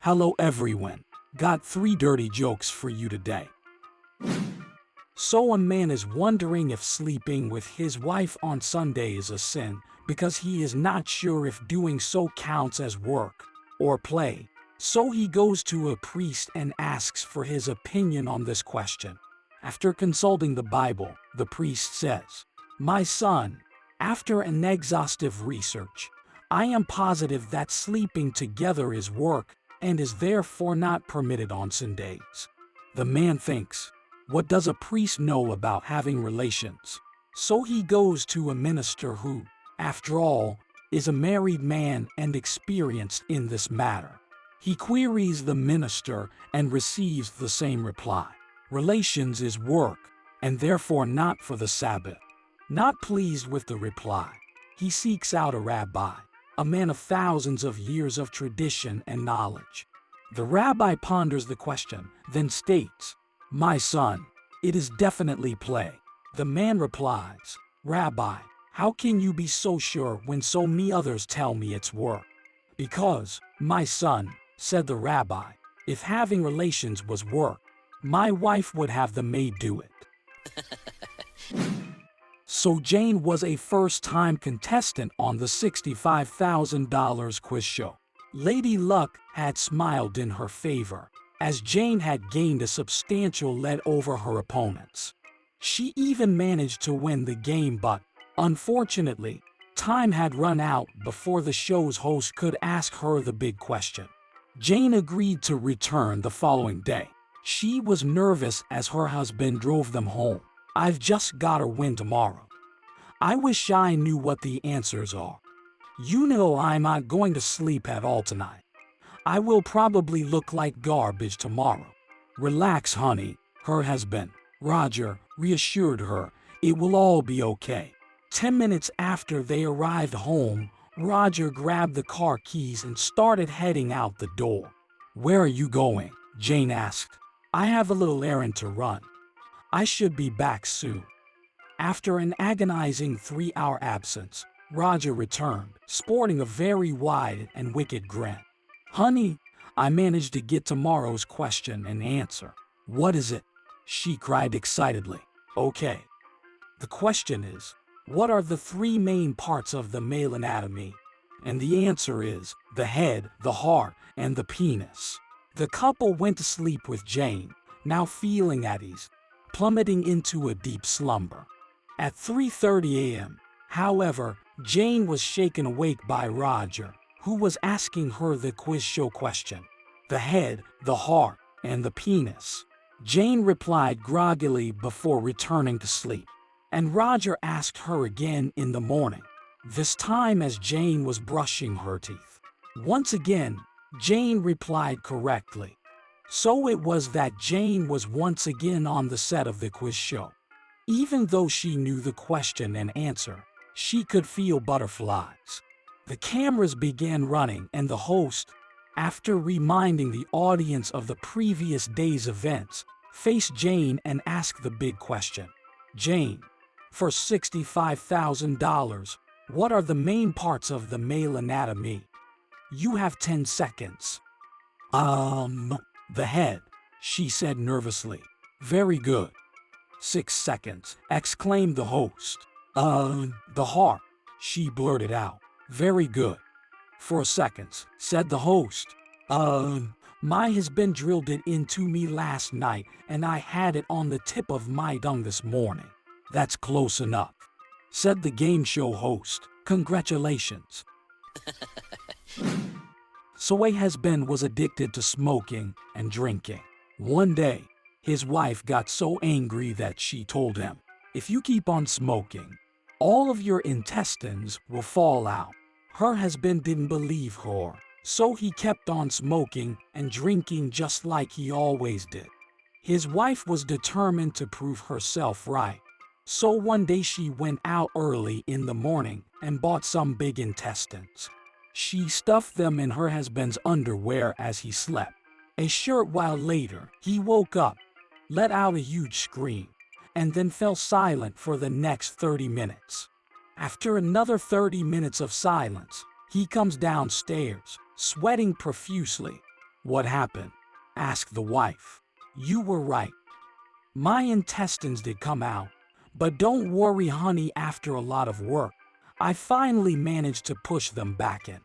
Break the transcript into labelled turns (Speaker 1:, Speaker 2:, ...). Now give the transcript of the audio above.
Speaker 1: Hello everyone. Got 3 dirty jokes for you today. So a man is wondering if sleeping with his wife on Sunday is a sin because he is not sure if doing so counts as work or play. So he goes to a priest and asks for his opinion on this question. After consulting the Bible, the priest says, "My son, after an exhaustive research, I am positive that sleeping together is work and is therefore not permitted on Sundays." The man thinks, what does a priest know about having relations? So he goes to a minister who, after all, is a married man and experienced in this matter. He queries the minister and receives the same reply. Relations is work, and therefore not for the Sabbath. Not pleased with the reply, he seeks out a rabbi, a man of thousands of years of tradition and knowledge. The rabbi ponders the question, then states, "My son, it is definitely play." The man replies, "Rabbi, how can you be so sure when so many others tell me it's work?" "Because, my son," said the rabbi, "if having relations was work, my wife would have the maid do it." So Jane was a first-time contestant on the $65,000 quiz show. Lady Luck had smiled in her favor, as Jane had gained a substantial lead over her opponents. She even managed to win the game, but, unfortunately, time had run out before the show's host could ask her the big question. Jane agreed to return the following day. She was nervous as her husband drove them home. "I've just gotta win tomorrow. I wish I knew what the answers are. You know I'm not going to sleep at all tonight. I will probably look like garbage tomorrow." "Relax, honey," her husband, Roger, reassured her. "It will all be okay." 10 minutes after they arrived home, Roger grabbed the car keys and started heading out the door. "Where are you going?" Jane asked. "I have a little errand to run. I should be back soon." After an agonizing 3-hour absence, Roger returned, sporting a very wide and wicked grin. "Honey, I managed to get tomorrow's question and answer." "What is it?" she cried excitedly. "Okay. The question is, what are the 3 main parts of the male anatomy?" And the answer is, the head, the heart, and the penis. The couple went to sleep with Jane, now feeling at ease, plummeting into a deep slumber. At 3:30 a.m., however, Jane was shaken awake by Roger, who was asking her the quiz show question. The head, the heart, and the penis. Jane replied groggily before returning to sleep, and Roger asked her again in the morning, this time as Jane was brushing her teeth. Once again, Jane replied correctly. So it was that Jane was once again on the set of the quiz show. Even though she knew the question and answer, she could feel butterflies. The cameras began running and the host, after reminding the audience of the previous day's events, faced Jane and asked the big question. "Jane, for $65,000, what are the main parts of the male anatomy? You have 10 seconds. The head," she said nervously. "Very good." 6 seconds, exclaimed the host. The heart," she blurted out. "Very good." 4 seconds, said the host. My husband drilled it into me last night and I had it on the tip of my tongue this morning." "That's close enough," said the game show host. "Congratulations." So a husband was addicted to smoking and drinking. One day, his wife got so angry that she told him, "If you keep on smoking, all of your intestines will fall out." Her husband didn't believe her, so he kept on smoking and drinking just like he always did. His wife was determined to prove herself right. So one day she went out early in the morning and bought some big intestines. She stuffed them in her husband's underwear as he slept. A short while later, he woke up, let out a huge scream, and then fell silent for the next 30 minutes. After another 30 minutes of silence, he comes downstairs, sweating profusely. "What happened?" asked the wife. "You were right. My intestines did come out, but don't worry, honey, after a lot of work, I finally managed to push them back in."